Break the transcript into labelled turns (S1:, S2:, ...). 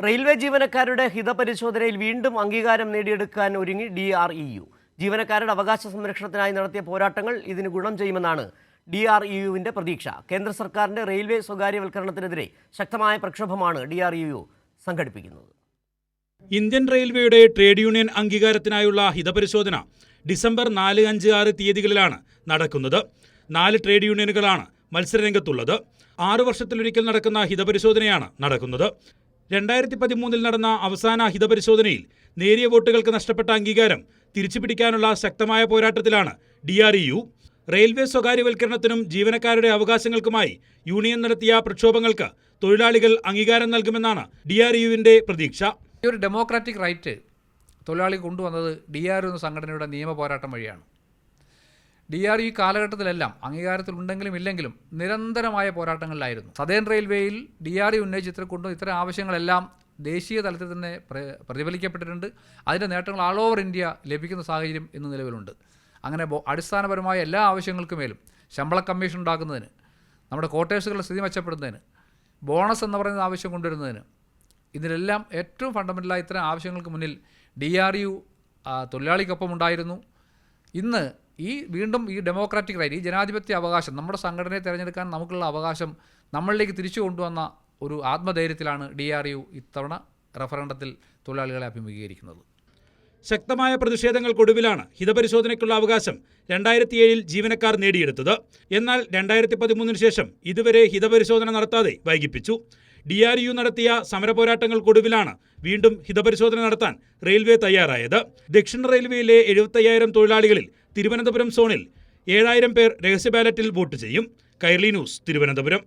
S1: Railway ജീവനക്കാരുടെ ഹിതപരിശോധനയിൽ വീണ്ടും അംഗീകാരം നേടിയെടുക്കാൻ ഒരുങ്ങി DREU. ജീവനക്കാരുടെ അവകാശ സംരക്ഷണത്തിനായി നടത്തിയ പോരാട്ടങ്ങൾ ഇതിന് ഗുണം ചെയ്യുമെന്നാണ് DREUവിന്റെ പ്രതീക്ഷ. കേന്ദ്ര സർക്കാരിന്റെ റെയിൽവേ സ്വകാര്യവൽക്കരണത്തിനെതിരെ ശക്തമായ പ്രക്ഷോഭമാണ് DREU സംഘടിപ്പിക്കുന്നത്.
S2: ഇന്ത്യൻ റെയിൽവേയുടെ ട്രേഡ് യൂണിയൻ അംഗീകാരത്തിനായുള്ള ഹിതപരിശോധന ഡിസംബർ 4, 5, 6 തീയതികളിലാണ് നടക്കുന്നത്. 4 ട്രേഡ് യൂണിയനുകളാണ് മത്സരരംഗത്തുള്ളത്. 6 വർഷത്തിലൊരിക്കൽ നടക്കുന്ന ഹിതപരിശോധനയാണ് നടക്കുന്നത്. 2013 നടന്ന അവസാന ഹിതപരിശോധനയിൽ നേരിയ വോട്ടുകൾക്ക് നഷ്ടപ്പെട്ട അംഗീകാരം തിരിച്ചുപിടിക്കാനുള്ള ശക്തമായ പോരാട്ടത്തിലാണ് DREU. റെയിൽവേ സ്വകാര്യവൽക്കരണത്തിനും ജീവനക്കാരുടെ അവകാശങ്ങൾക്കുമായി യൂണിയൻ നടത്തിയ പ്രക്ഷോഭങ്ങൾക്ക് തൊഴിലാളികൾ അംഗീകാരം നൽകുമെന്നാണ് DREUവിന്റെ പ്രതീക്ഷ.
S3: ഈ ഒരു ഡെമോക്രാറ്റിക് റൈറ്റ് തൊഴിലാളി കൊണ്ടുവന്നത് DREU എന്ന സംഘടനയുടെ നിയമ പോരാട്ടം വഴിയാണ്. DREU ഈ കാലഘട്ടത്തിലെല്ലാം അംഗീകാരത്തിലുണ്ടെങ്കിലും ഇല്ലെങ്കിലും നിരന്തരമായ പോരാട്ടങ്ങളിലായിരുന്നു. സദേൺ റെയിൽവേയിൽ DREU ഉന്നയിച്ച് ഇത്തരം ആവശ്യങ്ങളെല്ലാം ദേശീയ തലത്തിൽ തന്നെ പ്രതിഫലിക്കപ്പെട്ടിട്ടുണ്ട്. അതിൻ്റെ നേട്ടങ്ങൾ ആൾ ഓവർ ഇന്ത്യ ലഭിക്കുന്ന സാഹചര്യം ഇന്ന് നിലവിലുണ്ട്. അങ്ങനെ അടിസ്ഥാനപരമായ എല്ലാ ആവശ്യങ്ങൾക്കുമേലും ശമ്പള കമ്മീഷൻ ഉണ്ടാക്കുന്നതിന്, നമ്മുടെ ക്വാർട്ടേഴ്സുകളുടെ സ്ഥിതി മെച്ചപ്പെടുന്നതിന്, ബോണസ് എന്ന് പറയുന്ന ആവശ്യം കൊണ്ടുവരുന്നതിന്, ഇതിലെല്ലാം ഏറ്റവും ഫണ്ടമെൻ്റലായ ഇത്തരം ആവശ്യങ്ങൾക്ക് മുന്നിൽ DREU തൊഴിലാളിക്കൊപ്പം ഉണ്ടായിരുന്നു. ഇന്ന് വീണ്ടും ഈ ഡെമോക്രാറ്റിക് റൈറ്റ്, ഈ ജനാധിപത്യ അവകാശം, നമ്മുടെ സംഘടനയെ തിരഞ്ഞെടുക്കാൻ നമുക്കുള്ള അവകാശം നമ്മളിലേക്ക് തിരിച്ചു കൊണ്ടുവന്ന ഒരു ആത്മധൈര്യത്തിലാണ് DREU ഇത്തവണ റഫറണ്ടത്തിൽ തൊഴിലാളികളെ അഭിമുഖീകരിക്കുന്നത്.
S2: ശക്തമായ പ്രതിഷേധങ്ങൾക്കൊടുവിലാണ് ഹിതപരിശോധനയ്ക്കുള്ള അവകാശം 2007 ജീവനക്കാർ നേടിയെടുത്തത്. എന്നാൽ 2013 ശേഷം ഇതുവരെ ഹിതപരിശോധന നടത്താതെ വൈകിപ്പിച്ചു. DREU നടത്തിയ സമരപോരാട്ടങ്ങൾക്കൊടുവിലാണ് വീണ്ടും ഹിതപരിശോധന നടത്താൻ റെയിൽവേ തയ്യാറായത്. ദക്ഷിണ റെയിൽവേയിലെ 75,000 തൊഴിലാളികളിൽ തിരുവനന്തപുരം സോണിൽ 7,000 പേർ രഹസ്യ ബാലറ്റിൽ വോട്ട് ചെയ്യും. കൈരളി ന്യൂസ്, തിരുവനന്തപുരം.